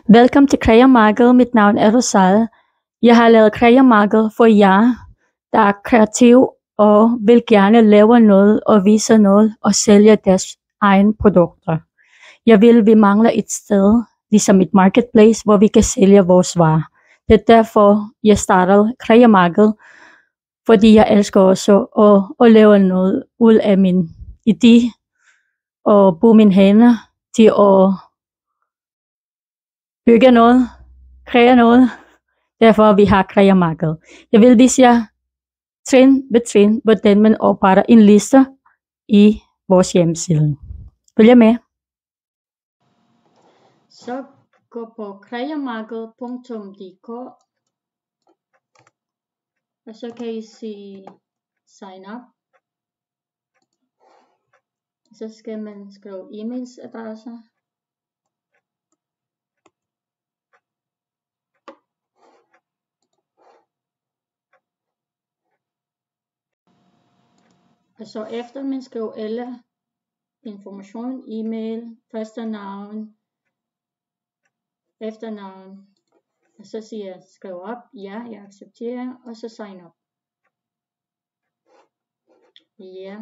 Velkommen til Kreamarkedet. Mit navn er Rosal. Jeg har lavet Kreamarkedet for jer, der er kreative og vil gerne lave noget og vise noget og sælge deres egne produkter. Vi mangler et sted, ligesom et marketplace, hvor vi kan sælge vores varer. Det er derfor, jeg startede Kreamarkedet, fordi jeg elsker også at lave noget ud af min idé og bruge mine hænder til at bygge noget, kreere noget. Derfor vi har Kreamarkedet. Jeg vil vise jer trin ved trin, hvordan man opretter en liste i vores hjemmeside. Følg med. Så gå på kreamarkedet.dk, og så kan I se sign up. Så skal man skrive e-mailsadresser. Og så efter man skriver alle information, e-mail, første navn, efternavn, og så siger jeg skriv op, ja, jeg accepterer, og så sign up. Ja.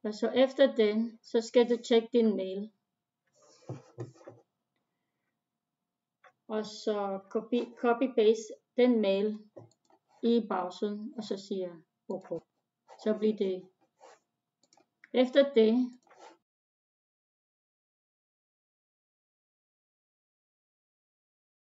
Og så efter den, så skal du tjekke din mail. Og så copy-paste den mail i browseren, og så siger OK. Så bliver det. Efter det,